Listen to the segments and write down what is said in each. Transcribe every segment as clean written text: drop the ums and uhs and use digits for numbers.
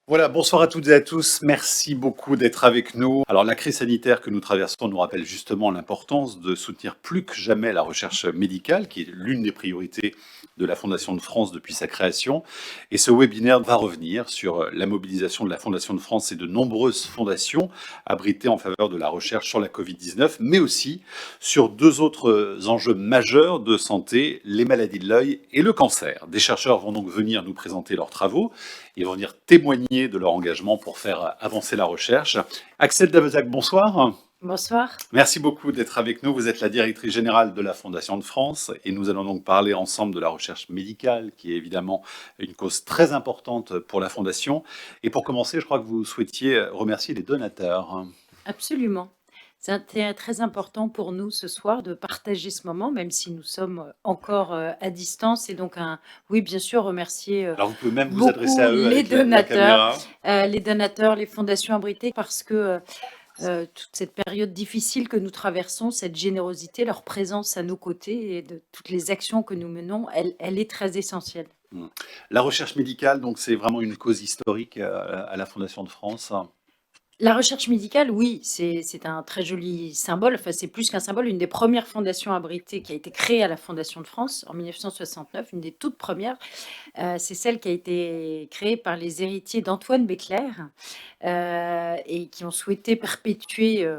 Voilà, bonsoir à toutes et à tous. Merci beaucoup d'être avec nous. Alors, la crise sanitaire que nous traversons nous rappelle justement l'importance de soutenir plus que jamais la recherche médicale, qui est l'une des priorités de la Fondation de France depuis sa création. Et ce webinaire va revenir sur la mobilisation de la Fondation de France et de nombreuses fondations abritées en faveur de la recherche sur la Covid-19, mais aussi sur deux autres enjeux majeurs de santé, les maladies de l'œil et le cancer. Des chercheurs vont donc venir nous présenter leurs travaux. Ils vont venir témoigner de leur engagement pour faire avancer la recherche. Axel Davezac, bonsoir. Bonsoir. Merci beaucoup d'être avec nous. Vous êtes la directrice générale de la Fondation de France et nous allons donc parler ensemble de la recherche médicale, qui est évidemment une cause très importante pour la Fondation. Et pour commencer, je crois que vous souhaitiez remercier les donateurs. Absolument. C'est très important pour nous ce soir de partager ce moment, même si nous sommes encore à distance. Et donc, oui, bien sûr, remercier Alors vous pouvez même vous adresser beaucoup à eux avec la caméra. les donateurs, les fondations abritées, parce que toute cette période difficile que nous traversons, cette générosité, leur présence à nos côtés et de toutes les actions que nous menons, elle est très essentielle. La recherche médicale, donc c'est vraiment une cause historique à la Fondation de France. La recherche médicale, oui, c'est un très joli symbole. Enfin, c'est plus qu'un symbole. Une des premières fondations abritées qui a été créée à la Fondation de France en 1969, une des toutes premières, c'est celle qui a été créée par les héritiers d'Antoine Béclère et qui ont souhaité perpétuer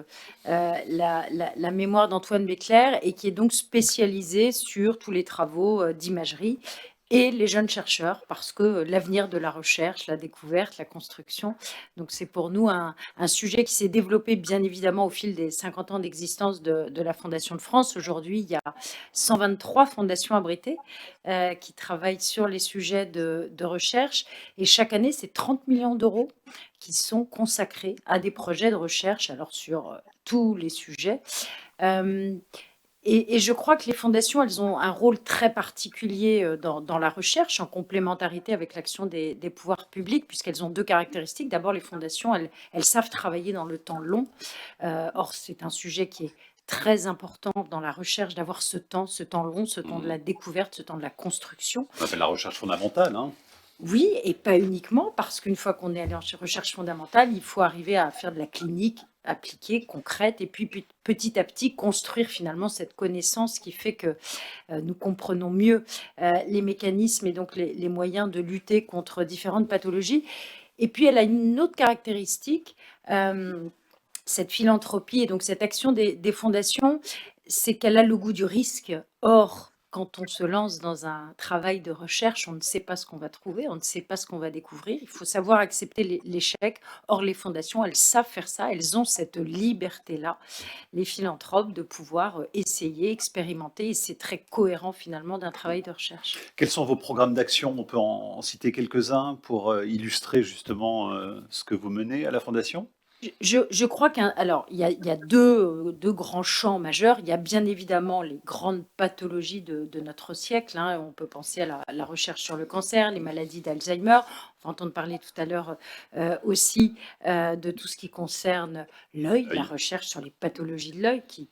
la mémoire d'Antoine Béclère et qui est donc spécialisée sur tous les travaux d'imagerie et les jeunes chercheurs, parce que l'avenir de la recherche, la découverte, la construction, donc c'est pour nous un sujet qui s'est développé bien évidemment au fil des 50 ans d'existence de la Fondation de France. Aujourd'hui, il y a 123 fondations abritées qui travaillent sur les sujets de recherche et chaque année, c'est 30 millions d'euros qui sont consacrés à des projets de recherche, alors sur tous les sujets. Et je crois que les fondations, elles ont un rôle très particulier dans la recherche, en complémentarité avec l'action des pouvoirs publics, puisqu'elles ont deux caractéristiques. D'abord, les fondations, elles savent travailler dans le temps long. Or, c'est un sujet qui est très important dans la recherche, d'avoir ce temps long, ce temps de la découverte, ce temps de la construction. On appelle la recherche fondamentale, hein. Oui, et pas uniquement, parce qu'une fois qu'on est allé en recherche fondamentale, il faut arriver à faire de la clinique appliquée, concrète, et puis petit à petit construire finalement cette connaissance qui fait que nous comprenons mieux les mécanismes et donc les moyens de lutter contre différentes pathologies. Et puis elle a une autre caractéristique, cette philanthropie et donc cette action des fondations, c'est qu'elle a le goût du risque. Or, quand on se lance dans un travail de recherche, on ne sait pas ce qu'on va trouver, on ne sait pas ce qu'on va découvrir. Il faut savoir accepter l'échec. Or, les fondations, elles savent faire ça, elles ont cette liberté-là, les philanthropes, de pouvoir essayer, expérimenter, et c'est très cohérent finalement d'un travail de recherche. Quels sont vos programmes d'action? On peut en citer quelques-uns pour illustrer justement ce que vous menez à la Fondation? Je crois alors, il y a deux grands champs majeurs. Il y a bien évidemment les grandes pathologies de notre siècle, hein. On peut penser à la recherche sur le cancer, les maladies d'Alzheimer. On va entendre parler tout à l'heure aussi de tout ce qui concerne l'œil, la Oui. recherche sur les pathologies de l'œil qui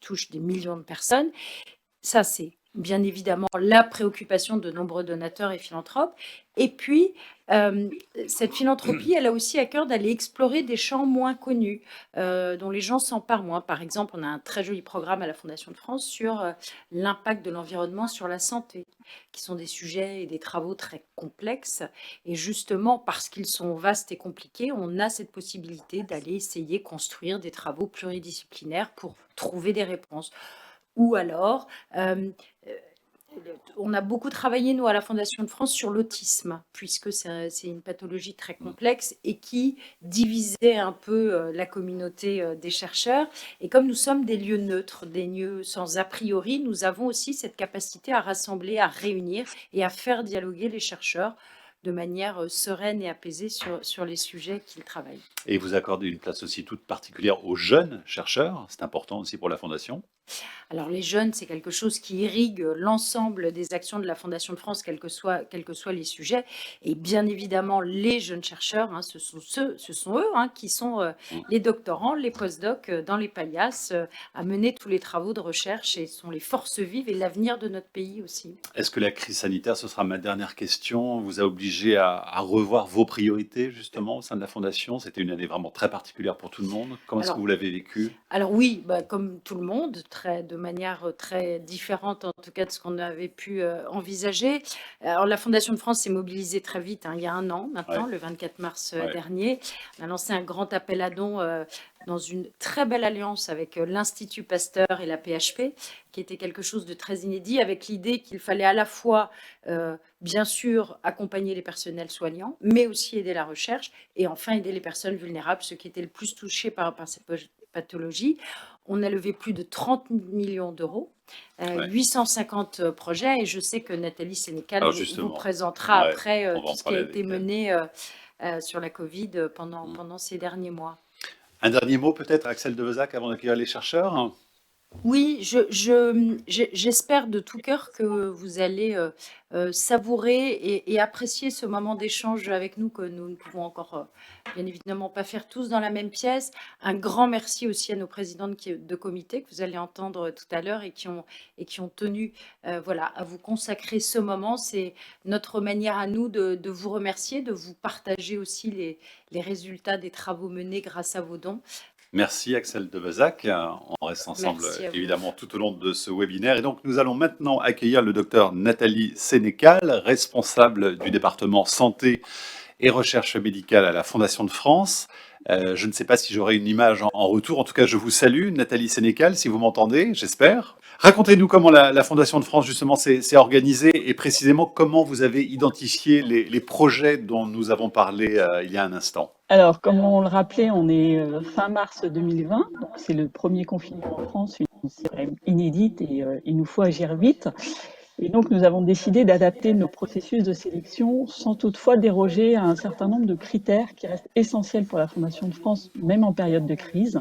touchent des millions de personnes. Ça, c'est bien évidemment la préoccupation de nombreux donateurs et philanthropes. Et puis, cette philanthropie, elle a aussi à cœur d'aller explorer des champs moins connus, dont les gens s'emparent moins. Par exemple, on a un très joli programme à la Fondation de France sur l'impact de l'environnement sur la santé, qui sont des sujets et des travaux très complexes. Et justement, parce qu'ils sont vastes et compliqués, on a cette possibilité d'aller essayer construire des travaux pluridisciplinaires pour trouver des réponses. Ou alors, on a beaucoup travaillé, nous, à la Fondation de France, sur l'autisme, puisque c'est une pathologie très complexe et qui divisait un peu la communauté des chercheurs. Et comme nous sommes des lieux neutres, des lieux sans a priori, nous avons aussi cette capacité à rassembler, à réunir et à faire dialoguer les chercheurs de manière sereine et apaisée sur les sujets qu'ils travaillent. Et vous accordez une place aussi toute particulière aux jeunes chercheurs, c'est important aussi pour la Fondation. Alors les jeunes, c'est quelque chose qui irrigue l'ensemble des actions de la Fondation de France, quels que soient les sujets. Et bien évidemment, les jeunes chercheurs, hein, ce sont eux, hein, qui sont Mmh. les doctorants, les postdocs dans les paillasse, à mener tous les travaux de recherche et sont les forces vives et l'avenir de notre pays aussi. Est-ce que la crise sanitaire, ce sera ma dernière question, vous a obligé à revoir vos priorités justement au sein de la fondation? C'était une année vraiment très particulière pour tout le monde. Comment est-ce que Alors, vous l'avez vécu? Alors oui, bah, comme tout le monde, de manière très différente en tout cas de ce qu'on avait pu envisager. Alors la Fondation de France s'est mobilisée très vite, hein, il y a un an maintenant, Ouais, le 24 mars ouais. dernier. On a lancé un grand appel à dons dans une très belle alliance avec l'Institut Pasteur et la PHP, qui était quelque chose de très inédit, avec l'idée qu'il fallait à la fois, bien sûr, accompagner les personnels soignants, mais aussi aider la recherche et enfin aider les personnes vulnérables, ceux qui étaient le plus touchés par cette pathologie. On a levé plus de 30 millions d'euros, Ouais. 850 projets, et je sais que Nathalie Sénécal Alors vous justement, présentera ouais, après on va tout en ce qui a parler été avec elle. mené sur la Covid Mmh. pendant ces derniers mois. Un dernier mot peut-être, Axel de Vezac, avant d'accueillir les chercheurs? Oui, j'espère de tout cœur que vous allez savourer et apprécier ce moment d'échange avec nous que nous ne pouvons encore, bien évidemment, pas faire tous dans la même pièce. Un grand merci aussi à nos présidents de comité que vous allez entendre tout à l'heure et qui ont tenu voilà, à vous consacrer ce moment. C'est notre manière à nous de vous remercier, de vous partager aussi les résultats des travaux menés grâce à vos dons. Merci Axel de Vezac. On reste ensemble Merci à vous. évidemment tout au long de ce webinaire. Et donc nous allons maintenant accueillir le docteur Nathalie Sénécal, responsable du département santé et recherche médicale à la Fondation de France. Je ne sais pas si j'aurai une image en retour. En tout cas, je vous salue, Nathalie Sénécal, si vous m'entendez, j'espère. Racontez-nous comment la Fondation de France, justement, s'est organisée et précisément comment vous avez identifié les projets dont nous avons parlé il y a un instant. Alors, comme on le rappelait, on est fin mars 2020, donc c'est le premier confinement en France, c'est quand même inédite et il nous faut agir vite. Et donc, nous avons décidé d'adapter nos processus de sélection sans toutefois déroger à un certain nombre de critères qui restent essentiels pour la Fondation de France, même en période de crise.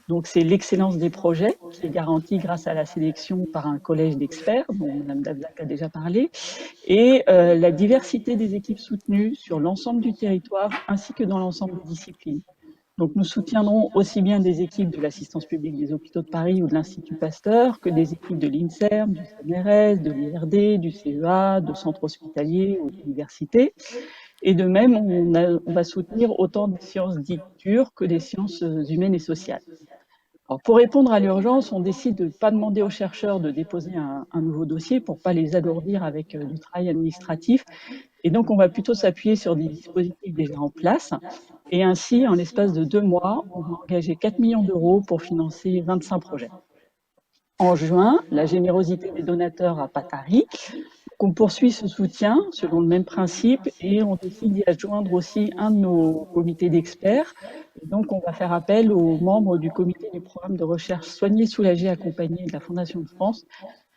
Donc, c'est l'excellence des projets qui est garantie grâce à la sélection par un collège d'experts, dont Mme Davzac a déjà parlé, et la diversité des équipes soutenues sur l'ensemble du territoire ainsi que dans l'ensemble des disciplines. Donc, nous soutiendrons aussi bien des équipes de l'assistance publique des hôpitaux de Paris ou de l'Institut Pasteur que des équipes de l'INSERM, du CNRS, de l'IRD, du CEA, de centres hospitaliers ou d'universités. Et de même, on va soutenir autant des sciences dites dures que des sciences humaines et sociales. Alors, pour répondre à l'urgence, on décide de ne pas demander aux chercheurs de déposer un nouveau dossier pour ne pas les alourdir avec du travail administratif. Et donc, on va plutôt s'appuyer sur des dispositifs déjà en place. Et ainsi, en l'espace de 2 mois, on va engager 4 millions d'euros pour financer 25 projets. En juin, la générosité des donateurs a pas tari. On poursuit ce soutien selon le même principe et on décide d'y adjoindre aussi un de nos comités d'experts. Et donc, on va faire appel aux membres du comité du programme de recherche Soigner, soulager, accompagner de la Fondation de France,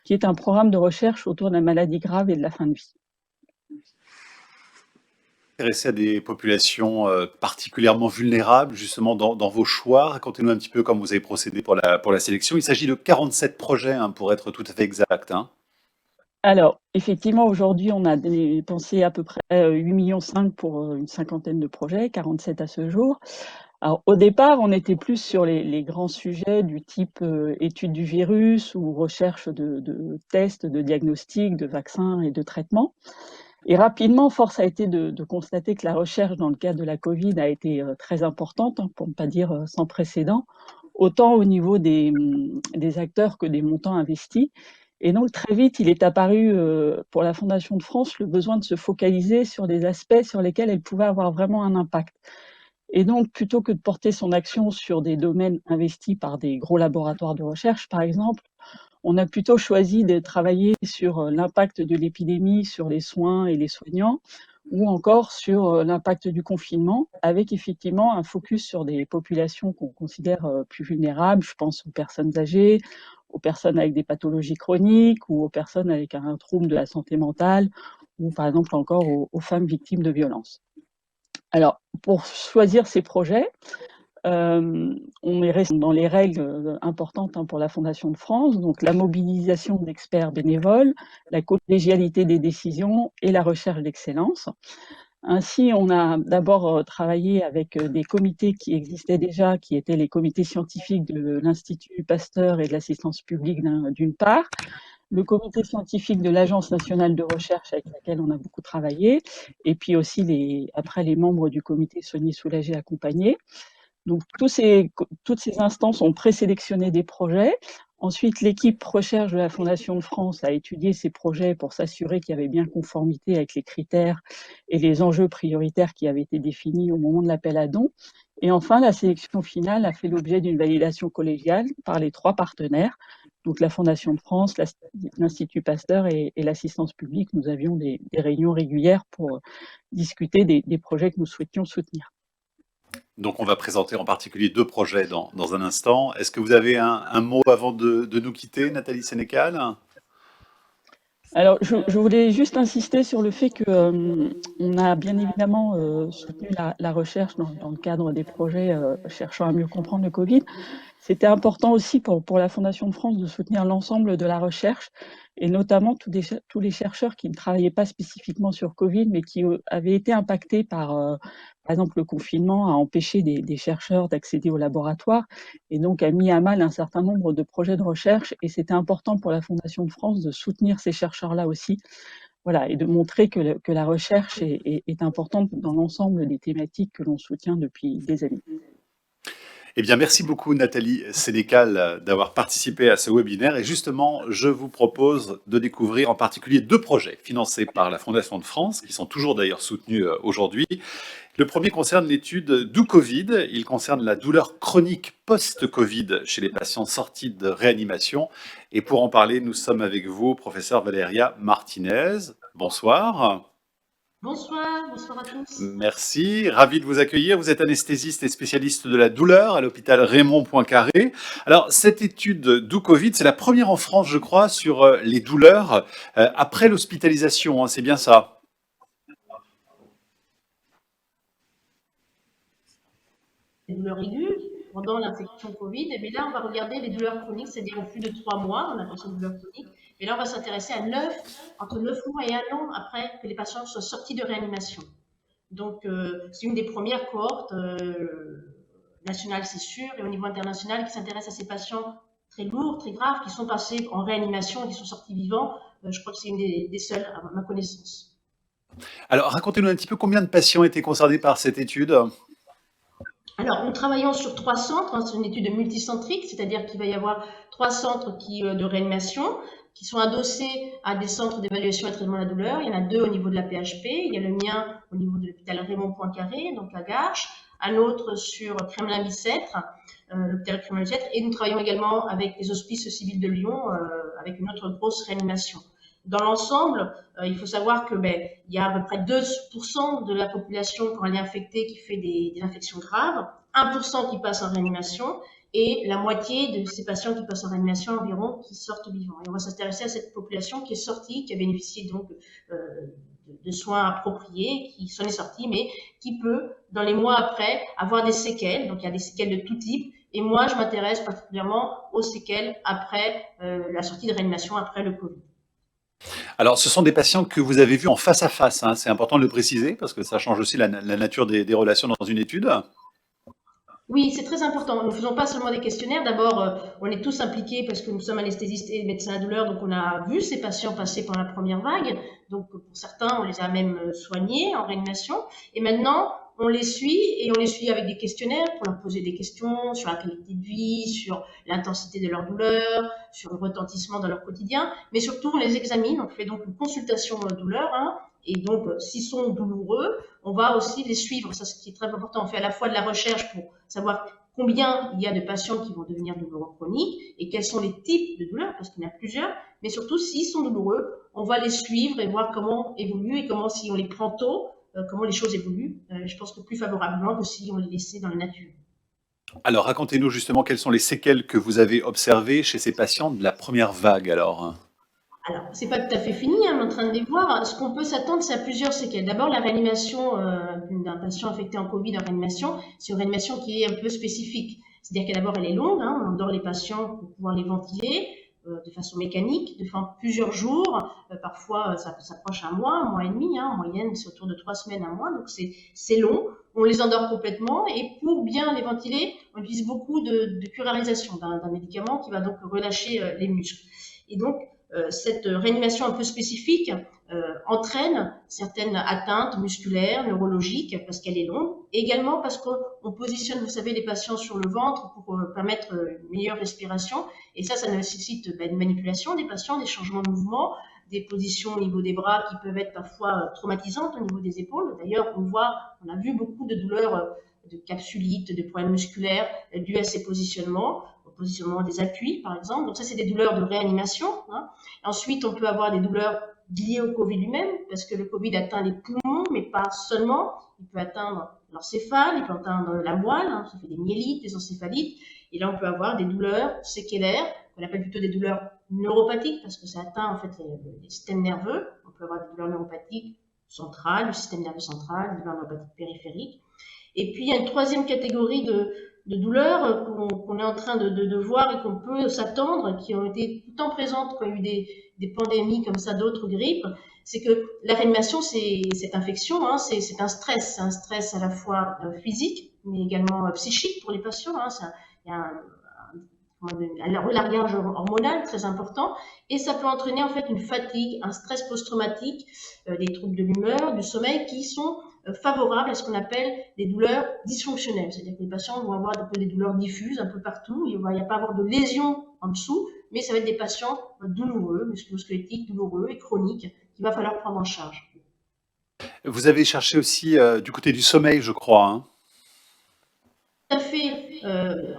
qui est un programme de recherche autour de la maladie grave et de la fin de vie. Intéressé à des populations particulièrement vulnérables, justement, dans vos choix. Racontez-nous un petit peu comment vous avez procédé pour la sélection. Il s'agit de 47 projets, hein, pour être tout à fait exact, hein. Alors, effectivement, aujourd'hui, on a dépensé à peu près 8,5 millions pour une cinquantaine de projets, 47 à ce jour. Alors, au départ, on était plus sur les grands sujets du type étude du virus ou recherche de tests, de diagnostics, de vaccins et de traitements. Et rapidement, force a été de constater que la recherche dans le cadre de la Covid a été très importante, hein, pour ne pas dire sans précédent, autant au niveau des acteurs que des montants investis. Et donc très vite, il est apparu pour la Fondation de France le besoin de se focaliser sur des aspects sur lesquels elle pouvait avoir vraiment un impact. Et donc, plutôt que de porter son action sur des domaines investis par des gros laboratoires de recherche, par exemple, on a plutôt choisi de travailler sur l'impact de l'épidémie sur les soins et les soignants, ou encore sur l'impact du confinement, avec effectivement un focus sur des populations qu'on considère plus vulnérables. Je pense aux personnes âgées, aux personnes avec des pathologies chroniques ou aux personnes avec un trouble de la santé mentale, ou par exemple encore aux femmes victimes de violences. Alors, pour choisir ces projets, On est resté dans les règles importantes pour la Fondation de France, donc la mobilisation d'experts bénévoles, la collégialité des décisions et la recherche d'excellence. Ainsi, on a d'abord travaillé avec des comités qui existaient déjà, qui étaient les comités scientifiques de l'Institut Pasteur et de l'assistance publique d'une part, le comité scientifique de l'Agence nationale de recherche avec laquelle on a beaucoup travaillé, et puis aussi après les membres du comité Soigner, soulager, accompagner. Donc toutes ces instances ont présélectionné des projets. Ensuite, l'équipe recherche de la Fondation de France a étudié ces projets pour s'assurer qu'il y avait bien conformité avec les critères et les enjeux prioritaires qui avaient été définis au moment de l'appel à dons. Et enfin, la sélection finale a fait l'objet d'une validation collégiale par les 3 partenaires, donc la Fondation de France, l'Institut Pasteur et l'assistance publique. Nous avions des réunions régulières pour discuter des projets que nous souhaitions soutenir. Donc, on va présenter en particulier 2 projets dans un instant. Est-ce que vous avez un mot avant de nous quitter, Nathalie Sénécal? Alors, je voulais juste insister sur le fait que on a bien évidemment soutenu la recherche dans le cadre des projets cherchant à mieux comprendre le Covid. C'était important aussi pour la Fondation de France de soutenir l'ensemble de la recherche et notamment tous les chercheurs qui ne travaillaient pas spécifiquement sur Covid, mais qui avaient été impactés par exemple, le confinement a empêché des chercheurs d'accéder au laboratoire et donc a mis à mal un certain nombre de projets de recherche. Et c'était important pour la Fondation de France de soutenir ces chercheurs-là aussi, voilà, et de montrer que la recherche est importante dans l'ensemble des thématiques que l'on soutient depuis des années. Eh bien, merci beaucoup Nathalie Sénécal d'avoir participé à ce webinaire. Et justement, je vous propose de découvrir en particulier 2 projets financés par la Fondation de France, qui sont toujours d'ailleurs soutenus aujourd'hui. Le premier concerne l'étude DoCovid. Il concerne la douleur chronique post-Covid chez les patients sortis de réanimation. Et pour en parler, nous sommes avec vous, professeur Valéria Martinez. Bonsoir. Bonsoir, bonsoir à tous. Merci, ravi de vous accueillir. Vous êtes anesthésiste et spécialiste de la douleur à l'hôpital Raymond Poincaré. Alors, cette étude DoCovid, c'est la première en France, je crois, sur les douleurs après l'hospitalisation, hein, c'est bien ça? Les douleurs aiguës pendant l'infection Covid. Mais là, on va regarder les douleurs chroniques, c'est-à-dire en plus de 3 mois, on appelle ça douleur chronique. Et là, on va s'intéresser à entre 9 mois et 1 an après que les patients soient sortis de réanimation. Donc, c'est une des premières cohortes nationales, c'est sûr, et au niveau international, qui s'intéresse à ces patients très lourds, très graves, qui sont passés en réanimation et qui sont sortis vivants. Je crois que c'est une des seules, à ma connaissance. Alors, racontez-nous un petit peu combien de patients étaient concernés par cette étude? Alors, nous travaillons sur 3 centres, hein, c'est une étude multicentrique, c'est-à-dire qu'il va y avoir 3 centres de réanimation qui sont adossés à des centres d'évaluation et traitement de la douleur. Il y en a 2 au niveau de la PHP, il y a le mien au niveau de l'hôpital Raymond Poincaré, donc à Garches, un autre sur Kremlin-Bicêtre, l'hôpital Kremlin-Bicêtre, et nous travaillons également avec les hospices civils de Lyon, avec une autre grosse réanimation. Dans l'ensemble, il faut savoir que il y a à peu près 2% de la population quand elle est infectée qui fait des infections graves, 1% qui passe en réanimation et la moitié de ces patients qui passent en réanimation environ qui sortent vivants. Et on va s'intéresser à cette population qui est sortie, qui a bénéficié donc de soins appropriés, qui s'en est sortie, mais qui peut, dans les mois après, avoir des séquelles. Donc il y a des séquelles de tout type. Et moi, je m'intéresse particulièrement aux séquelles après la sortie de réanimation, après le Covid. Alors, ce sont des patients que vous avez vus en face à face, hein. C'est important de le préciser parce que ça change aussi la nature des relations dans une étude. Oui, c'est très important. Nous ne faisons pas seulement des questionnaires. D'abord, on est tous impliqués parce que nous sommes anesthésistes et médecins à douleur, donc on a vu ces patients passer par la première vague. Donc, pour certains, on les a même soignés en réanimation. Et maintenant, on les suit et on les suit avec des questionnaires pour leur poser des questions sur la qualité de vie, sur l'intensité de leur douleur, sur le retentissement dans leur quotidien. Mais surtout, on les examine. On fait donc une consultation douleur, hein. Et donc, s'ils sont douloureux, on va aussi les suivre. Ça, ce qui est très important. On fait à la fois de la recherche pour savoir combien il y a de patients qui vont devenir douloureux chroniques et quels sont les types de douleurs, parce qu'il y en a plusieurs. Mais surtout, s'ils sont douloureux, on va les suivre et voir comment évoluent et comment, si on les prend tôt, comment les choses évoluent. Je pense que plus favorablement que si on les laissait dans la nature. Alors, racontez-nous justement quelles sont les séquelles que vous avez observées chez ces patients de la première vague alors. Alors, c'est pas tout à fait fini, hein, on est en train de les voir. Ce qu'on peut s'attendre, c'est à plusieurs séquelles. D'abord, la réanimation d'un patient affecté en Covid en réanimation, c'est une réanimation qui est un peu spécifique. C'est-à-dire que d'abord, elle est longue, hein, on endort les patients pour pouvoir les ventiler de façon mécanique, de plusieurs jours. Parfois, ça s'approche un mois et demi, hein, en moyenne, c'est autour de 3 semaines, un mois, donc c'est long. On les endort complètement et pour bien les ventiler, on utilise beaucoup de curarisation d'un médicament qui va donc relâcher les muscles. Et donc, cette réanimation un peu spécifique entraîne certaines atteintes musculaires, neurologiques, parce qu'elle est longue, et également parce qu'on positionne, vous savez, les patients sur le ventre pour permettre une meilleure respiration, et ça nécessite une manipulation des patients, des changements de mouvement, des positions au niveau des bras qui peuvent être parfois traumatisantes au niveau des épaules. D'ailleurs, on a vu beaucoup de douleurs de capsulite, de problèmes musculaires dus à ces positionnements, au positionnement des appuis par exemple. Donc ça, c'est des douleurs de réanimation, hein. Ensuite, on peut avoir des douleurs liées au Covid lui-même, parce que le Covid atteint les poumons, mais pas seulement. Il peut atteindre l'encéphale, il peut atteindre la moelle, hein, ça fait des myélites, des encéphalites. Et là, on peut avoir des douleurs séquelaires, qu'on appelle plutôt des douleurs neuropathiques, parce que ça atteint en fait les systèmes nerveux. On peut avoir des douleurs neuropathiques centrales, du système nerveux central, des douleurs neuropathiques périphériques. Et puis, il y a une troisième catégorie de douleurs qu'on est en train de voir et qu'on peut s'attendre, qui ont été tout le temps présentes quand il y a eu des pandémies comme ça, d'autres grippes. C'est que la réanimation, cette infection, hein, c'est un stress. C'est un stress à la fois physique, mais également psychique pour les patients. Hein. Il y a un relargage hormonal très important, et ça peut entraîner en fait une fatigue, un stress post-traumatique, des troubles de l'humeur, du sommeil qui sont favorables à ce qu'on appelle des douleurs dysfonctionnelles. C'est-à-dire que les patients vont avoir des douleurs diffuses un peu partout, il va y pas avoir de lésions en dessous, mais ça va être des patients douloureux, musculo-squelettiques, douloureux et chroniques qu'il va falloir prendre en charge. Vous avez cherché aussi du côté du sommeil, je crois, hein. Tout à fait.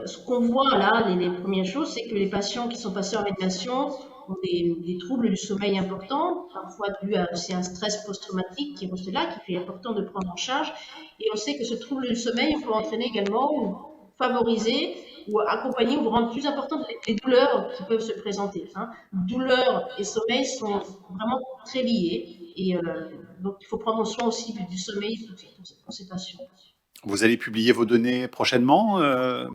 Ce qu'on voit là, les premières choses, c'est que les patients qui sont passés en réanimation ont des troubles du sommeil importants, parfois dû à aussi un stress post-traumatique qui reste là, qui fait important de prendre en charge. Et on sait que ce trouble du sommeil peut entraîner également ou favoriser ou accompagner ou rendre plus importantes les douleurs qui peuvent se présenter, hein. Douleurs et sommeil sont vraiment très liés, et donc il faut prendre soin aussi du sommeil pour ces patients. Vous allez publier vos données prochainement,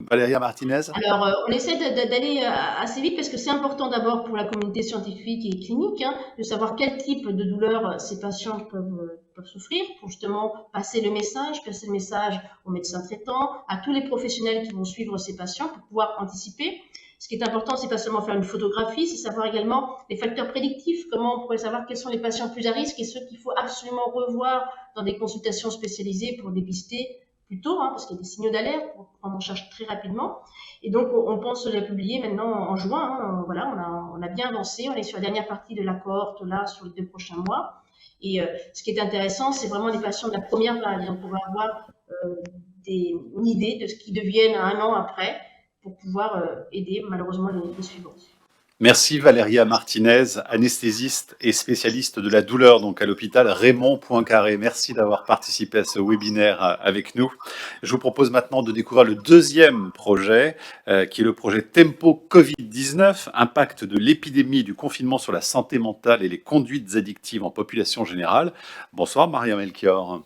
Valéria Martinez? Alors, on essaie d'aller assez vite, parce que c'est important d'abord pour la communauté scientifique et clinique, hein, de savoir quel type de douleur ces patients peuvent souffrir, pour justement passer le message aux médecins traitants, à tous les professionnels qui vont suivre ces patients pour pouvoir anticiper. Ce qui est important, c'est pas seulement faire une photographie, c'est savoir également les facteurs prédictifs, comment on pourrait savoir quels sont les patients plus à risque et ceux qu'il faut absolument revoir dans des consultations spécialisées pour dépister plus tôt, hein, parce qu'il y a des signaux d'alerte pour prendre en charge très rapidement. Et donc, on pense la publier maintenant en juin, hein. Voilà, on a bien avancé. On est sur la dernière partie de la cohorte, là, sur les 2 prochains mois. Et ce qui est intéressant, c'est vraiment les patients de la première vague. Donc, on va avoir une idée de ce qu'ils deviennent 1 an après, pour pouvoir aider malheureusement les suivants. Merci Valéria Martinez, anesthésiste et spécialiste de la douleur donc à l'hôpital Raymond Poincaré. Merci d'avoir participé à ce webinaire avec nous. Je vous propose maintenant de découvrir le deuxième projet qui est le projet Tempo Covid-19, impact de l'épidémie et du confinement sur la santé mentale et les conduites addictives en population générale. Bonsoir Maria Melchior.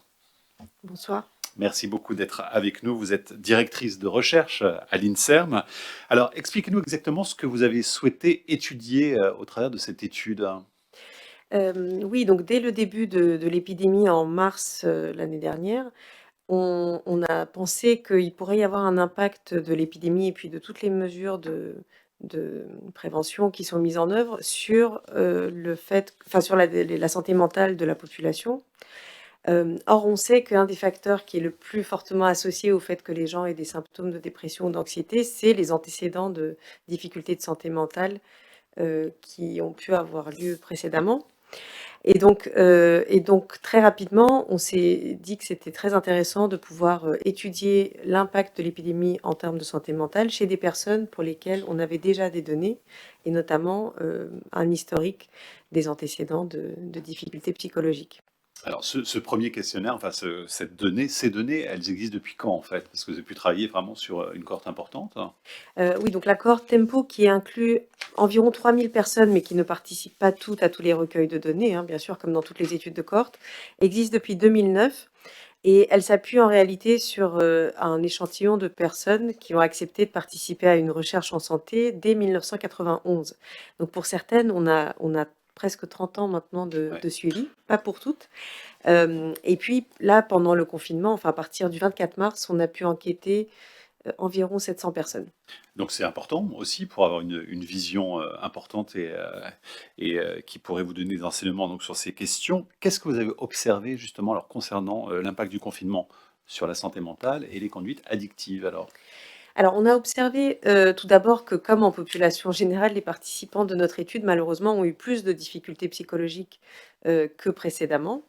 Bonsoir. Merci beaucoup d'être avec nous. Vous êtes directrice de recherche à l'INSERM. Alors, expliquez-nous exactement ce que vous avez souhaité étudier au travers de cette étude. Oui, donc dès le début de l'épidémie en mars l'année dernière, on a pensé qu'il pourrait y avoir un impact de l'épidémie et puis de toutes les mesures de prévention qui sont mises en œuvre sur sur la santé mentale de la population. Or, on sait qu'un des facteurs qui est le plus fortement associé au fait que les gens aient des symptômes de dépression ou d'anxiété, c'est les antécédents de difficultés de santé mentale qui ont pu avoir lieu précédemment. Et donc très rapidement, on s'est dit que c'était très intéressant de pouvoir étudier l'impact de l'épidémie en termes de santé mentale chez des personnes pour lesquelles on avait déjà des données, et notamment un historique des antécédents de difficultés psychologiques. Alors, ce premier questionnaire, enfin, ces données, elles existent depuis quand, en fait? Parce que vous avez pu travailler vraiment sur une cohorte importante, hein. Oui, donc la cohorte Tempo qui inclut environ 3000 personnes, mais qui ne participent pas toutes à tous les recueils de données, hein, bien sûr, comme dans toutes les études de cohorte, existe depuis 2009 et elle s'appuie en réalité sur, un échantillon de personnes qui ont accepté de participer à une recherche en santé dès 1991. Donc pour certaines, on a presque 30 ans maintenant de Ouais. de suivi, pas pour toutes. Et puis là, pendant le confinement, enfin à partir du 24 mars, on a pu enquêter, environ 700 personnes. Donc c'est important aussi pour avoir une vision importante et qui pourrait vous donner des enseignements donc, sur ces questions. Qu'est-ce que vous avez observé justement alors, concernant l'impact du confinement sur la santé mentale et les conduites addictives alors? Alors, on a observé, tout d'abord que comme en population générale, les participants de notre étude, malheureusement, ont eu plus de difficultés psychologiques, que précédemment.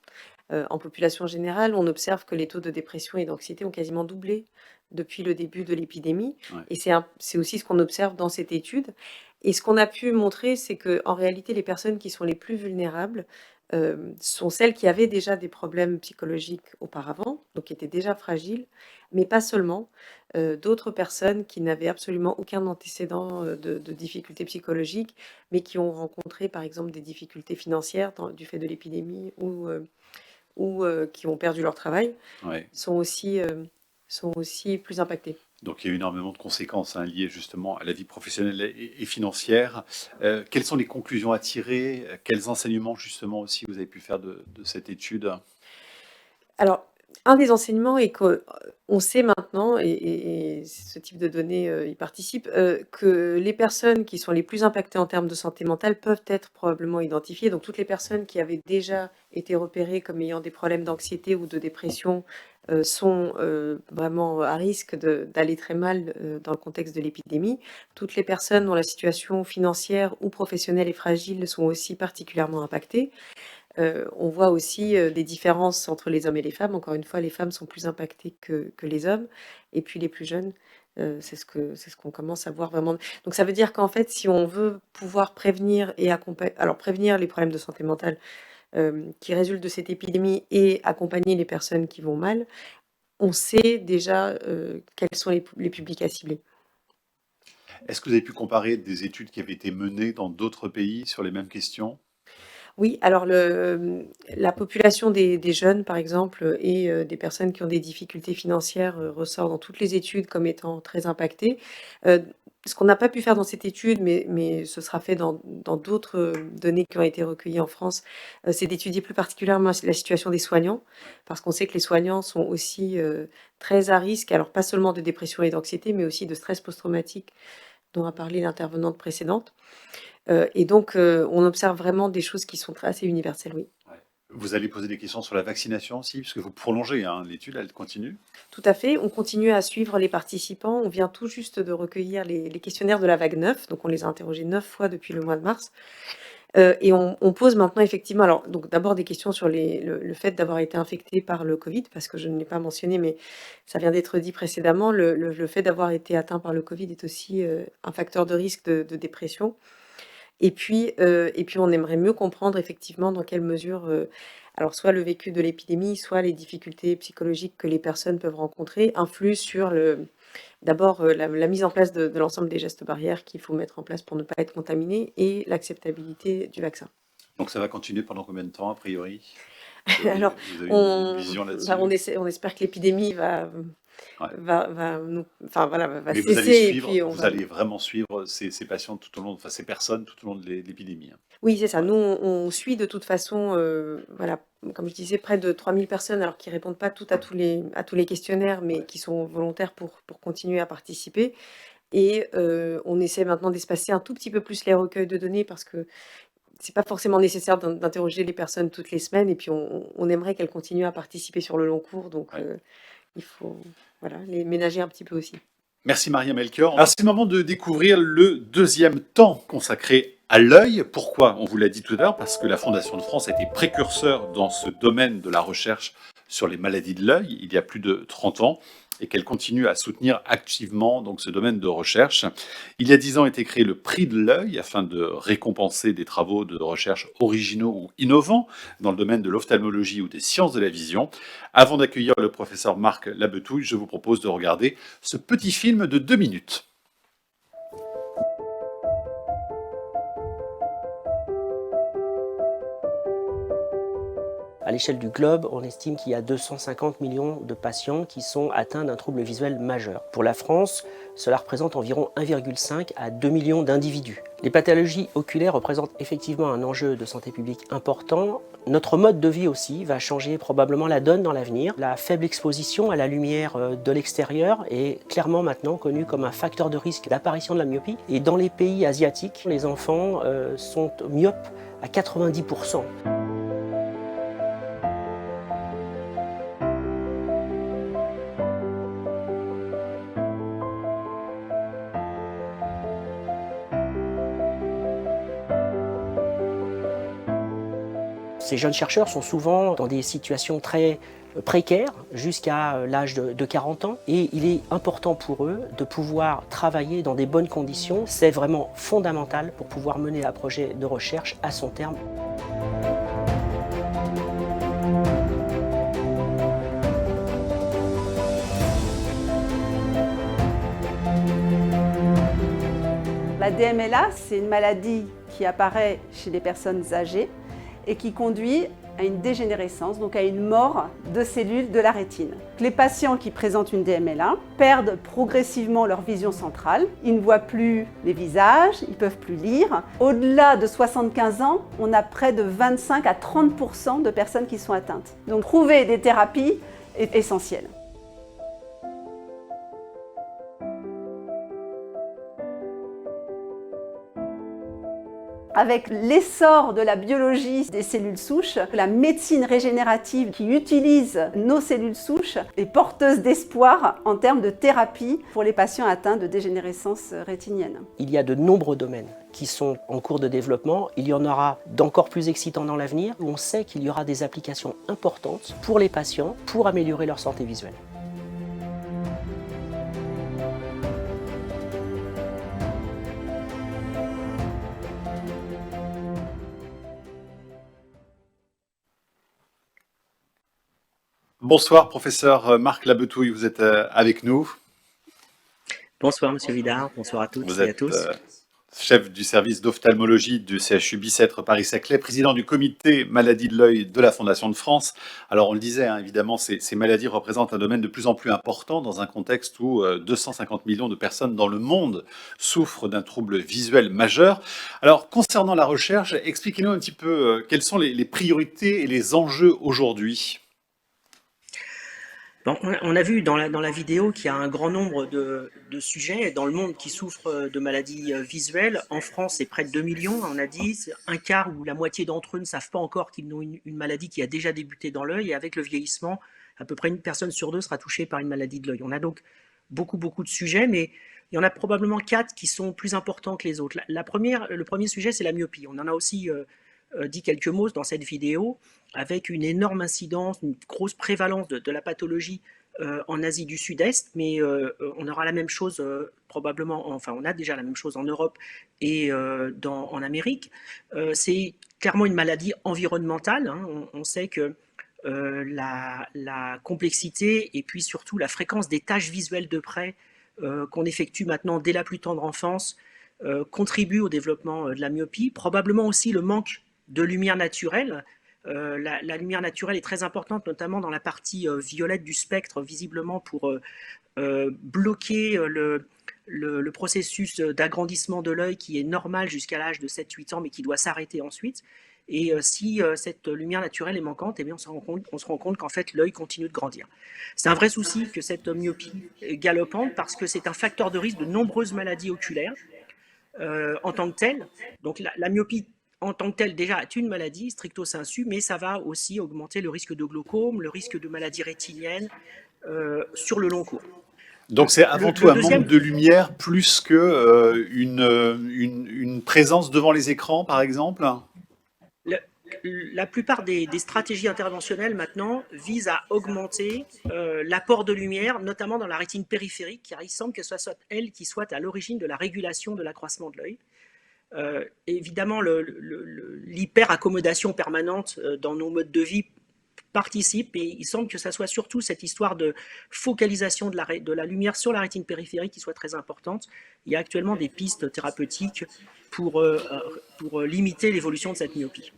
En population générale, on observe que les taux de dépression et d'anxiété ont quasiment doublé depuis le début de l'épidémie Ouais. et c'est aussi ce qu'on observe dans cette étude et ce qu'on a pu montrer, c'est que en réalité, les personnes qui sont les plus vulnérables, sont celles qui avaient déjà des problèmes psychologiques auparavant, donc qui étaient déjà fragiles, mais pas seulement. D'autres personnes qui n'avaient absolument aucun antécédent, de difficultés psychologiques, mais qui ont rencontré, par exemple, des difficultés financières du fait de l'épidémie ou qui ont perdu leur travail, Ouais. sont aussi plus impactés. Donc il y a eu énormément de conséquences hein, liées justement à la vie professionnelle et financière. Quelles sont les conclusions à tirer? Quels enseignements justement aussi vous avez pu faire de cette étude? Alors, un des enseignements est qu'on sait maintenant et ce type de données, y participe, que les personnes qui sont les plus impactées en termes de santé mentale peuvent être probablement identifiées. Donc toutes les personnes qui avaient déjà été repérées comme ayant des problèmes d'anxiété ou de dépression, sont, vraiment à risque d'aller très mal, dans le contexte de l'épidémie. Toutes les personnes dont la situation financière ou professionnelle est fragile sont aussi particulièrement impactées. On voit aussi, des différences entre les hommes et les femmes. Encore une fois, les femmes sont plus impactées que les hommes et puis les plus jeunes, c'est ce qu'on commence à voir vraiment. Donc ça veut dire qu'en fait, si on veut pouvoir prévenir et prévenir les problèmes de santé mentale, qui résultent de cette épidémie et accompagner les personnes qui vont mal, on sait déjà, quels sont les publics à cibler. Est-ce que vous avez pu comparer des études qui avaient été menées dans d'autres pays sur les mêmes questions? Oui, alors la population des jeunes, par exemple, et des personnes qui ont des difficultés financières, ressort dans toutes les études comme étant très impactées. Heu, Ce qu'on n'a pas pu faire dans cette étude, mais ce sera fait dans d'autres, données qui ont été recueillies en France, c'est d'étudier plus particulièrement la situation des soignants. Parce qu'on sait que les soignants sont aussi, très à risque, alors pas seulement de dépression et d'anxiété, mais aussi de stress post-traumatique dont a parlé l'intervenante précédente. Et donc, on observe vraiment des choses qui sont assez universelles, oui. Ouais. Vous allez poser des questions sur la vaccination aussi, puisque vous prolongez, hein, l'étude, elle continue. Tout à fait, on continue à suivre les participants. On vient tout juste de recueillir les questionnaires de la vague 9, donc on les a interrogés 9 fois depuis le mois de mars. Et on pose maintenant effectivement alors donc d'abord des questions sur le fait d'avoir été infecté par le Covid, parce que je ne l'ai pas mentionné, mais ça vient d'être dit précédemment. Le fait d'avoir été atteint par le Covid est aussi, un facteur de risque de dépression. Et puis on aimerait mieux comprendre effectivement dans quelle mesure, alors soit le vécu de l'épidémie, soit les difficultés psychologiques que les personnes peuvent rencontrer influent sur d'abord, la mise en place de l'ensemble des gestes barrières qu'il faut mettre en place pour ne pas être contaminé et l'acceptabilité du vaccin. Donc ça va continuer pendant combien de temps, a priori? Vous avez, Alors vous avez une on vision là-dessus? bah, on espère que l'épidémie Ouais. va nous enfin voilà, va Mais vous allez cesser et suivre, puis on vous va. allez vraiment suivre ces patients tout au long, enfin ces personnes tout au long de l'épidémie, hein. Oui, c'est ça. Ouais. Nous, on suit de toute façon, voilà, comme je disais, près de 3000 personnes, alors qui répondent pas toutes à tous les questionnaires, mais Ouais. qui sont volontaires pour continuer à participer et on essaie maintenant d'espacer un tout petit peu plus les recueils de données parce que c'est pas forcément nécessaire d'interroger les personnes toutes les semaines et puis on aimerait qu'elles continuent à participer sur le long cours donc Ouais. il faut, voilà, les ménager un petit peu aussi. Merci Maria Melchior. Alors c'est le moment de découvrir le deuxième temps consacré à l'œil. Pourquoi? On vous l'a dit tout à l'heure, parce que la Fondation de France a été précurseur dans ce domaine de la recherche sur les maladies de l'œil il y a plus de 30 ans et qu'elle continue à soutenir activement donc, ce domaine de recherche. Il y a 10 ans a été créé le prix de l'œil afin de récompenser des travaux de recherche originaux ou innovants dans le domaine de l'ophtalmologie ou des sciences de la vision. Avant d'accueillir le professeur Marc Labetouille, je vous propose de regarder ce petit film de 2 minutes. À l'échelle du globe, on estime qu'il y a 250 millions de patients qui sont atteints d'un trouble visuel majeur. Pour la France, cela représente environ 1,5 à 2 millions d'individus. Les pathologies oculaires représentent effectivement un enjeu de santé publique important. Notre mode de vie aussi va changer probablement la donne dans l'avenir. La faible exposition à la lumière de l'extérieur est clairement maintenant connue comme un facteur de risque d'apparition de la myopie. Et dans les pays asiatiques, les enfants sont myopes à 90%. Ces jeunes chercheurs sont souvent dans des situations très précaires jusqu'à l'âge de 40 ans et il est important pour eux de pouvoir travailler dans des bonnes conditions. C'est vraiment fondamental pour pouvoir mener un projet de recherche à son terme. La DMLA, c'est une maladie qui apparaît chez les personnes âgées et qui conduit à une dégénérescence, donc à une mort de cellules de la rétine. Les patients qui présentent une DMLA perdent progressivement leur vision centrale, ils ne voient plus les visages, ils ne peuvent plus lire. Au-delà de 75 ans, on a près de 25 à 30% de personnes qui sont atteintes. Donc trouver des thérapies est essentiel. Avec l'essor de la biologie des cellules souches, la médecine régénérative qui utilise nos cellules souches est porteuse d'espoir en termes de thérapie pour les patients atteints de dégénérescence rétinienne. Il y a de nombreux domaines qui sont en cours de développement. Il y en aura d'encore plus excitants dans l'avenir où on sait qu'il y aura des applications importantes pour les patients pour améliorer leur santé visuelle. Bonsoir, professeur Marc Labetouille, vous êtes avec nous. Bonsoir Monsieur Vidard, bonsoir à toutes Vous et à êtes tous. chef du service d'ophtalmologie du CHU Bicêtre Paris-Saclay, président du comité maladie de l'œil de la Fondation de France. Alors on le disait, évidemment, ces maladies représentent un domaine de plus en plus important dans un contexte où 250 millions de personnes dans le monde souffrent d'un trouble visuel majeur. Alors concernant la recherche, expliquez-nous un petit peu quelles sont les priorités et les enjeux aujourd'hui. Bon, on a vu dans la vidéo qu'il y a un grand nombre de sujets dans le monde qui souffrent de maladies visuelles. En France, c'est près de 2 millions, on a dit. C'est un quart ou la moitié d'entre eux ne savent pas encore qu'ils ont une maladie qui a déjà débuté dans l'œil. Et avec le vieillissement, à peu près une personne sur deux sera touchée par une maladie de l'œil. On a donc beaucoup de sujets, mais il y en a probablement 4 qui sont plus importants que les autres. Le premier sujet, c'est la myopie. On en a aussi dit quelques mots dans cette vidéo, avec une énorme incidence, une grosse prévalence de la pathologie en Asie du Sud-Est, mais on aura la même chose probablement, enfin on a déjà la même chose en Europe et en Amérique. C'est clairement une maladie environnementale, hein. On sait que la complexité et puis surtout la fréquence des tâches visuelles de près qu'on effectue maintenant dès la plus tendre enfance contribue au développement de la myopie, probablement aussi le manque de lumière naturelle. La lumière naturelle est très importante, notamment dans la partie violette du spectre, visiblement pour bloquer le processus d'agrandissement de l'œil qui est normal jusqu'à l'âge de 7-8 ans, mais qui doit s'arrêter ensuite. Et si cette lumière naturelle est manquante, eh bien on se rend compte qu'en fait l'œil continue de grandir. C'est un vrai souci que cette myopie est galopante parce que c'est un facteur de risque de nombreuses maladies oculaires en tant que telle. Donc la myopie en tant que telle, déjà, est une maladie stricto sensu, mais ça va aussi augmenter le risque de glaucome, le risque de maladie rétinienne sur le long cours. Donc c'est avant tout un manque de lumière plus que une présence devant les écrans, par exemple ? la plupart des stratégies interventionnelles maintenant visent à augmenter l'apport de lumière, notamment dans la rétine périphérique, car il semble que ce soit elle qui soit à l'origine de la régulation de l'accroissement de l'œil. Évidemment, l'hyper-accommodation permanente dans nos modes de vie participe, et il semble que ça soit surtout cette histoire de focalisation de la lumière sur la rétine périphérique qui soit très importante. Il y a actuellement des pistes thérapeutiques pour limiter l'évolution de cette myopie.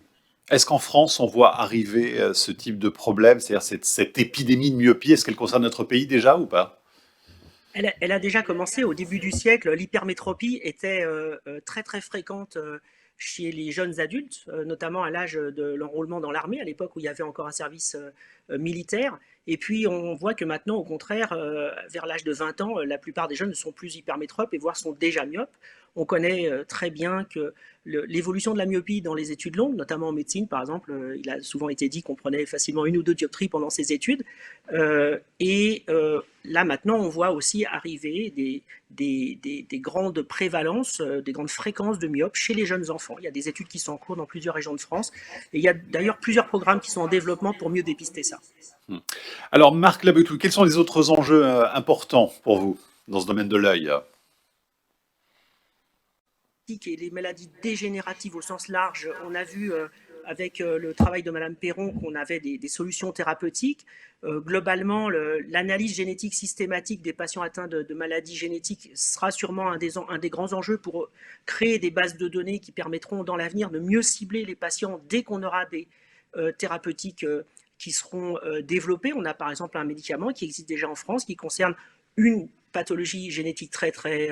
Est-ce qu'en France, on voit arriver ce type de problème, c'est-à-dire cette épidémie de myopie, est-ce qu'elle concerne notre pays déjà ou pas? Elle a déjà commencé au début du siècle. L'hypermétropie était très très fréquente chez les jeunes adultes, notamment à l'âge de l'enrôlement dans l'armée, à l'époque où il y avait encore un service militaire. Et puis on voit que maintenant, au contraire, vers l'âge de 20 ans, la plupart des jeunes ne sont plus hypermétropes et voire sont déjà myopes. On connaît très bien que l'évolution de la myopie dans les études longues, notamment en médecine par exemple, il a souvent été dit qu'on prenait facilement 1 ou 2 dioptries pendant ces études. Là maintenant, on voit aussi arriver des grandes prévalences, des grandes fréquences de myopes chez les jeunes enfants. Il y a des études qui sont en cours dans plusieurs régions de France. Et il y a d'ailleurs plusieurs programmes qui sont en développement pour mieux dépister ça. Alors Marc Labetou, quels sont les autres enjeux importants pour vous dans ce domaine de l'œil? Et les maladies dégénératives au sens large, on a vu avec le travail de Madame Perron qu'on avait des solutions thérapeutiques. Globalement, l'analyse génétique systématique des patients atteints de maladies génétiques sera sûrement un des grands enjeux pour créer des bases de données qui permettront dans l'avenir de mieux cibler les patients dès qu'on aura des thérapeutiques qui seront développées. On a par exemple un médicament qui existe déjà en France qui concerne une pathologie génétique très très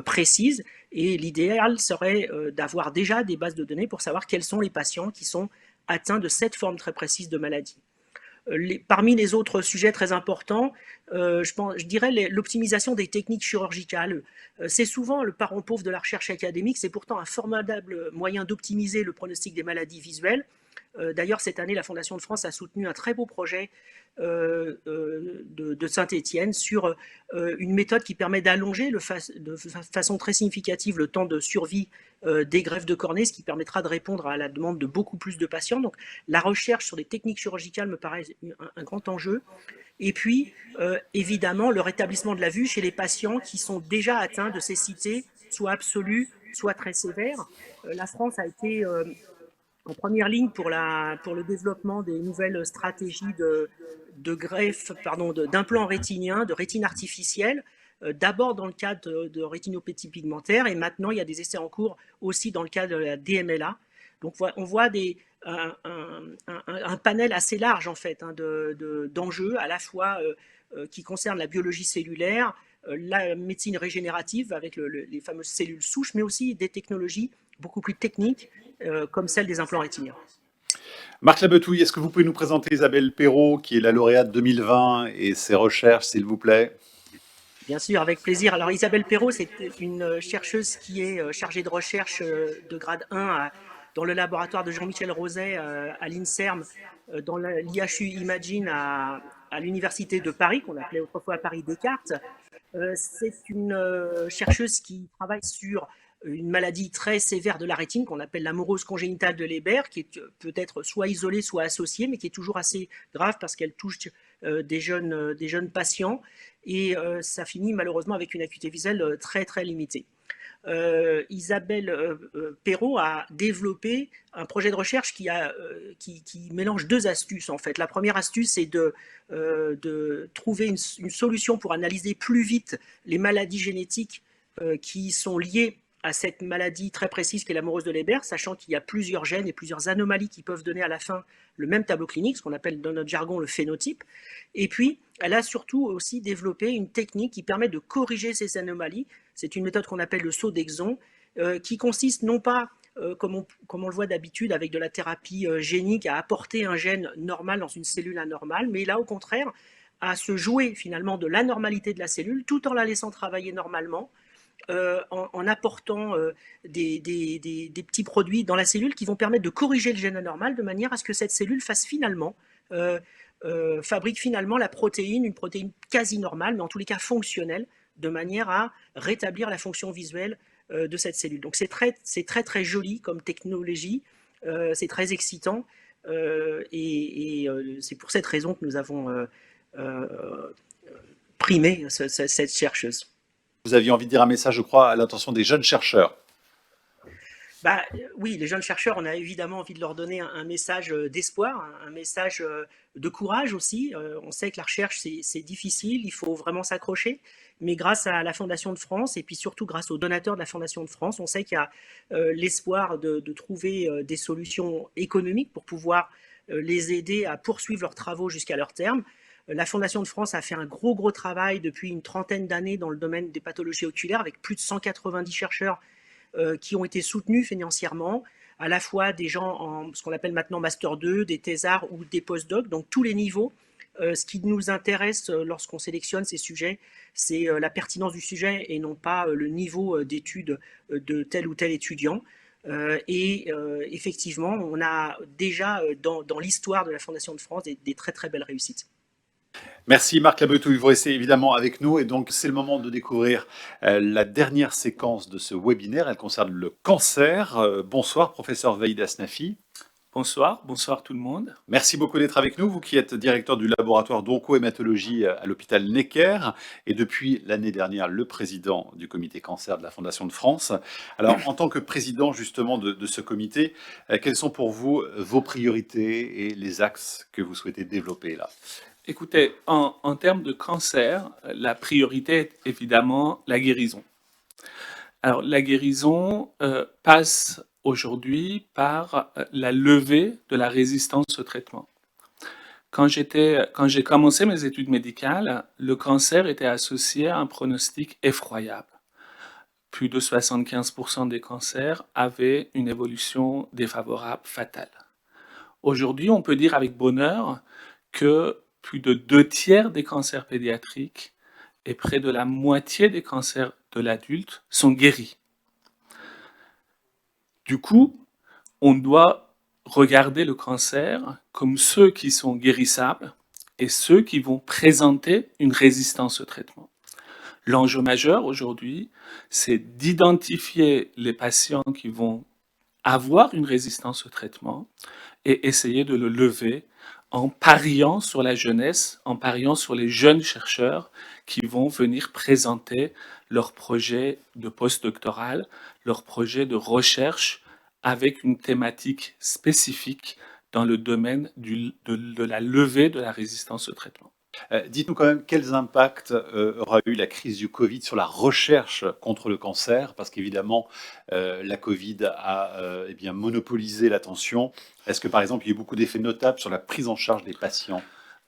précise, et l'idéal serait d'avoir déjà des bases de données pour savoir quels sont les patients qui sont atteints de cette forme très précise de maladie. Parmi les autres sujets très importants, je dirais l'optimisation des techniques chirurgicales. C'est souvent le parent pauvre de la recherche académique, c'est pourtant un formidable moyen d'optimiser le pronostic des maladies visuelles. D'ailleurs, cette année, la Fondation de France a soutenu un très beau projet de Saint-Étienne sur une méthode qui permet d'allonger de façon très significative le temps de survie des greffes de cornée, ce qui permettra de répondre à la demande de beaucoup plus de patients. Donc la recherche sur les techniques chirurgicales me paraît un grand enjeu. Et puis, évidemment, le rétablissement de la vue chez les patients qui sont déjà atteints de cécité, soit absolue, soit très sévère. La France a été en première ligne pour le développement des nouvelles stratégies de greffe, d'implants rétiniens, de rétine artificielle, d'abord dans le cadre de rétinopathie pigmentaire, et maintenant il y a des essais en cours aussi dans le cadre de la DMLA. Donc on voit un panel assez large en fait d'enjeux, à la fois qui concernent la biologie cellulaire, la médecine régénérative avec les fameuses cellules souches, mais aussi des technologies beaucoup plus techniques comme celle des implants rétiniens. Marc Labetouille, est-ce que vous pouvez nous présenter Isabelle Perrault, qui est la lauréate 2020, et ses recherches, s'il vous plaît? Bien sûr, avec plaisir. Alors Isabelle Perrault, c'est une chercheuse qui est chargée de recherche de grade 1 dans le laboratoire de Jean-Michel Roset à l'INSERM, dans l'IHU Imagine à l'Université de Paris, qu'on appelait autrefois Paris Descartes. C'est une chercheuse qui travaille sur une maladie très sévère de la rétine qu'on appelle l'amorose congénitale de Leber, qui peut être soit isolée, soit associée, mais qui est toujours assez grave parce qu'elle touche des jeunes patients, et ça finit malheureusement avec une acuité visuelle très très limitée. Isabelle Perrault a développé un projet de recherche qui mélange deux astuces en fait. La première astuce, c'est de trouver une solution pour analyser plus vite les maladies génétiques qui sont liées à cette maladie très précise qu'est l'amorose de Leber, sachant qu'il y a plusieurs gènes et plusieurs anomalies qui peuvent donner à la fin le même tableau clinique, ce qu'on appelle dans notre jargon le phénotype. Et puis, elle a surtout aussi développé une technique qui permet de corriger ces anomalies. C'est une méthode qu'on appelle le saut d'exon, qui consiste non pas, comme on le voit d'habitude avec de la thérapie génique, à apporter un gène normal dans une cellule anormale, mais là, au contraire, à se jouer finalement de l'anormalité de la cellule, tout en la laissant travailler normalement, en apportant des petits produits dans la cellule qui vont permettre de corriger le gène anormal de manière à ce que cette cellule fabrique finalement la protéine, une protéine quasi normale, mais en tous les cas fonctionnelle, de manière à rétablir la fonction visuelle de cette cellule. Donc c'est très très joli comme technologie. c'est très excitant. C'est pour cette raison que nous avons primé cette chercheuse. Vous aviez envie de dire un message, je crois, à l'intention des jeunes chercheurs. Oui, les jeunes chercheurs, on a évidemment envie de leur donner un message d'espoir, un message de courage aussi. On sait que la recherche, c'est difficile, il faut vraiment s'accrocher. Mais grâce à la Fondation de France, et puis surtout grâce aux donateurs de la Fondation de France, on sait qu'il y a l'espoir de trouver des solutions économiques pour pouvoir les aider à poursuivre leurs travaux jusqu'à leur terme. La Fondation de France a fait un gros travail depuis une trentaine d'années dans le domaine des pathologies oculaires, avec plus de 190 chercheurs qui ont été soutenus financièrement, à la fois des gens en ce qu'on appelle maintenant Master 2, des thésards ou des postdocs, donc tous les niveaux. Ce qui nous intéresse lorsqu'on sélectionne ces sujets, c'est la pertinence du sujet et non pas le niveau d'études de tel ou tel étudiant. Effectivement, on a déjà dans l'histoire de la Fondation de France des très belles réussites. Merci Marc Labetouille, vous restez évidemment avec nous et donc c'est le moment de découvrir la dernière séquence de ce webinaire. Elle concerne le cancer. Bonsoir professeur Vahid Asnafi. Bonsoir tout le monde. Merci beaucoup d'être avec nous, vous qui êtes directeur du laboratoire d'oncohématologie à l'hôpital Necker et depuis l'année dernière le président du comité cancer de la Fondation de France. Alors en tant que président justement de ce comité, quelles sont pour vous vos priorités et les axes que vous souhaitez développer là ? Écoutez, en termes de cancer, la priorité est évidemment la guérison. Alors la guérison passe aujourd'hui par la levée de la résistance au traitement. Quand j'ai commencé mes études médicales, le cancer était associé à un pronostic effroyable. Plus de 75% des cancers avaient une évolution défavorable, fatale. Aujourd'hui, on peut dire avec bonheur que plus de 2/3 des cancers pédiatriques et près de la moitié des cancers de l'adulte sont guéris. Du coup, on doit regarder le cancer comme ceux qui sont guérissables et ceux qui vont présenter une résistance au traitement. L'enjeu majeur aujourd'hui, c'est d'identifier les patients qui vont avoir une résistance au traitement et essayer de le lever en pariant sur la jeunesse, en pariant sur les jeunes chercheurs qui vont venir présenter leur projet de postdoctoral, leur projet de recherche avec une thématique spécifique dans le domaine de la levée de la résistance au traitement. Dites-nous quand même quels impacts aura eu la crise du Covid sur la recherche contre le cancer, parce qu'évidemment la Covid a monopolisé l'attention. Est-ce que par exemple il y a eu beaucoup d'effets notables sur la prise en charge des patients ?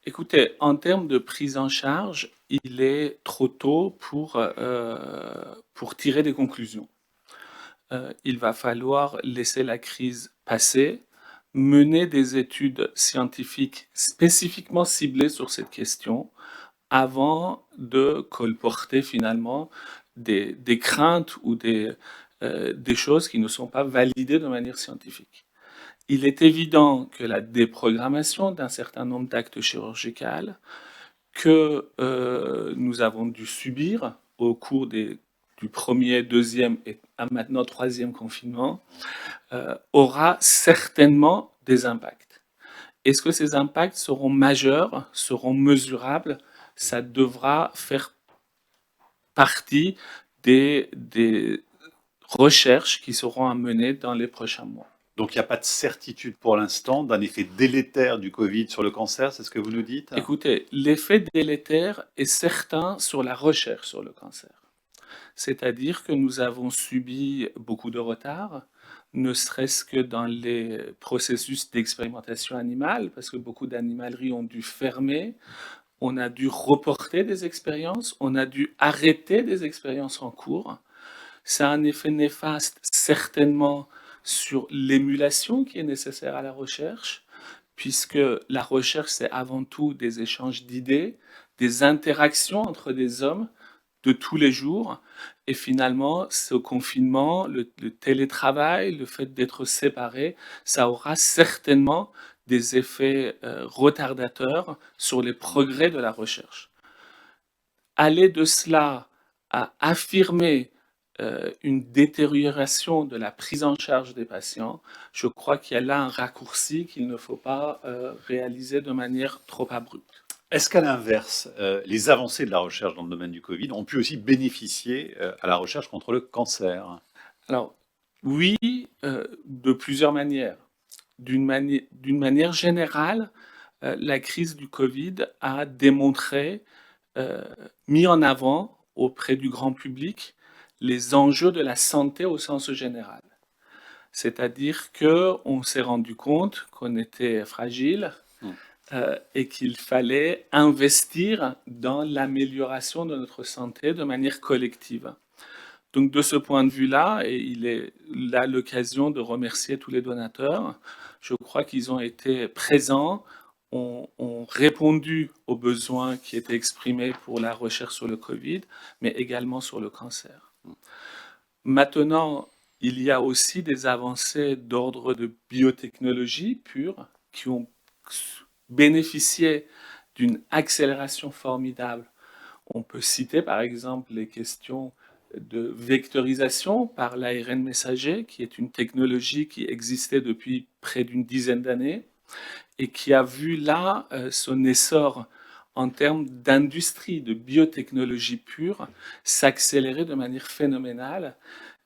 Écoutez, en termes de prise en charge, il est trop tôt pour tirer des conclusions. Il va falloir laisser la crise passer, mener des études scientifiques spécifiquement ciblées sur cette question avant de colporter finalement des craintes ou des choses qui ne sont pas validées de manière scientifique. Il est évident que la déprogrammation d'un certain nombre d'actes chirurgicaux que nous avons dû subir au cours du premier, deuxième et maintenant troisième confinement aura certainement des impacts. Est-ce que ces impacts seront majeurs, seront mesurables? Ça devra faire partie des recherches qui seront à mener dans les prochains mois. Donc il n'y a pas de certitude pour l'instant d'un effet délétère du Covid sur le cancer, c'est ce que vous nous dites ? Écoutez, l'effet délétère est certain sur la recherche sur le cancer. C'est-à-dire que nous avons subi beaucoup de retard, ne serait-ce que dans les processus d'expérimentation animale, parce que beaucoup d'animaleries ont dû fermer, on a dû reporter des expériences, on a dû arrêter des expériences en cours. Ça a un effet néfaste, certainement, sur l'émulation qui est nécessaire à la recherche, puisque la recherche, c'est avant tout des échanges d'idées, des interactions entre des hommes de tous les jours. Et finalement, ce confinement, le télétravail, le fait d'être séparé, ça aura certainement des effets retardateurs sur les progrès de la recherche. Aller de cela à affirmer une détérioration de la prise en charge des patients, je crois qu'il y a là un raccourci qu'il ne faut pas réaliser de manière trop abrupte. Est-ce qu'à l'inverse, les avancées de la recherche dans le domaine du Covid ont pu aussi bénéficier à la recherche contre le cancer? Alors, oui, de plusieurs manières. D'une manière générale, la crise du Covid a démontré, mis en avant auprès du grand public les enjeux de la santé au sens général. C'est-à-dire qu'on s'est rendu compte qu'on était fragile et qu'il fallait investir dans l'amélioration de notre santé de manière collective. Donc de ce point de vue-là, et il est là l'occasion de remercier tous les donateurs, je crois qu'ils ont été présents, ont répondu aux besoins qui étaient exprimés pour la recherche sur le Covid, mais également sur le cancer. Maintenant, il y a aussi des avancées d'ordre de biotechnologie pure qui ont bénéficié d'une accélération formidable. On peut citer par exemple les questions de vectorisation par l'ARN messager, qui est une technologie qui existait depuis près d'une dizaine d'années et qui a vu là son essor en termes d'industrie, de biotechnologie pure, s'accélérer de manière phénoménale.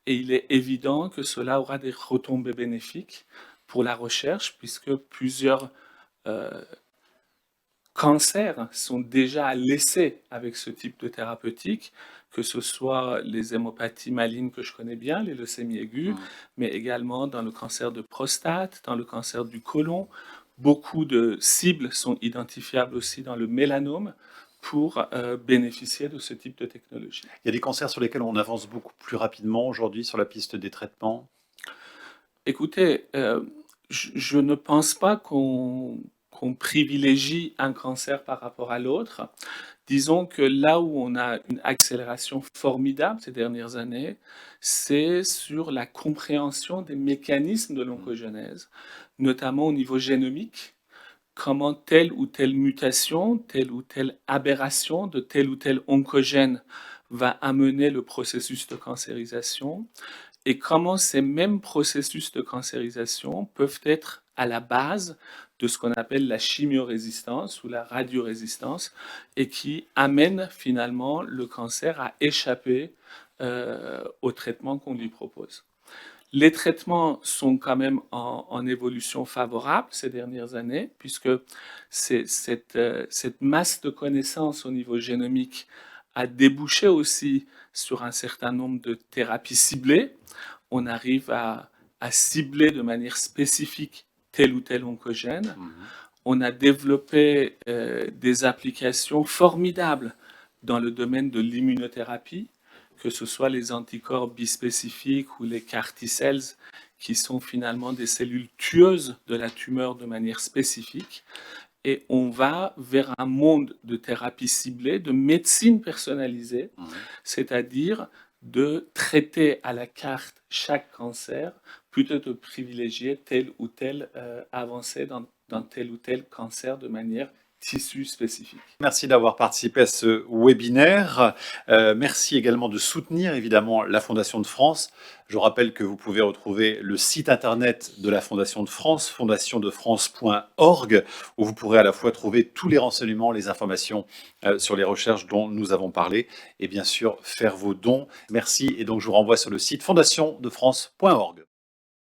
Et il est évident que cela aura des retombées bénéfiques pour la recherche, puisque plusieurs cancers sont déjà à l'essai avec ce type de thérapeutique, que ce soit les hémopathies malignes que je connais bien, les leucémies aiguës, mais également dans le cancer de prostate, dans le cancer du côlon. Beaucoup de cibles sont identifiables aussi dans le mélanome pour bénéficier de ce type de technologie. Il y a des cancers sur lesquels on avance beaucoup plus rapidement aujourd'hui sur la piste des traitements? Écoutez, je ne pense pas qu'on privilégie un cancer par rapport à l'autre. Disons que là où on a une accélération formidable ces dernières années, c'est sur la compréhension des mécanismes de l'oncogenèse, notamment au niveau génomique, comment telle ou telle mutation, telle ou telle aberration de tel ou tel oncogène va amener le processus de cancérisation et comment ces mêmes processus de cancérisation peuvent être à la base de ce qu'on appelle la chimiorésistance ou la radiorésistance et qui amène finalement le cancer à échapper au traitement qu'on lui propose. Les traitements sont quand même en évolution favorable ces dernières années, puisque cette masse de connaissances au niveau génomique a débouché aussi sur un certain nombre de thérapies ciblées. On arrive à cibler de manière spécifique tel ou tel oncogène. On a développé des applications formidables dans le domaine de l'immunothérapie, que ce soit les anticorps bispécifiques ou les CAR T-cells, qui sont finalement des cellules tueuses de la tumeur de manière spécifique. Et on va vers un monde de thérapie ciblée, de médecine personnalisée, c'est-à-dire de traiter à la carte chaque cancer plutôt que de privilégier telle ou telle avancée dans tel ou tel cancer de manière tissu spécifique. Merci d'avoir participé à ce webinaire. Merci également de soutenir évidemment la Fondation de France. Je rappelle que vous pouvez retrouver le site internet de la Fondation de France, fondationdefrance.org, où vous pourrez à la fois trouver tous les renseignements, les informations sur les recherches dont nous avons parlé et bien sûr faire vos dons. Merci et donc je vous renvoie sur le site fondationdefrance.org.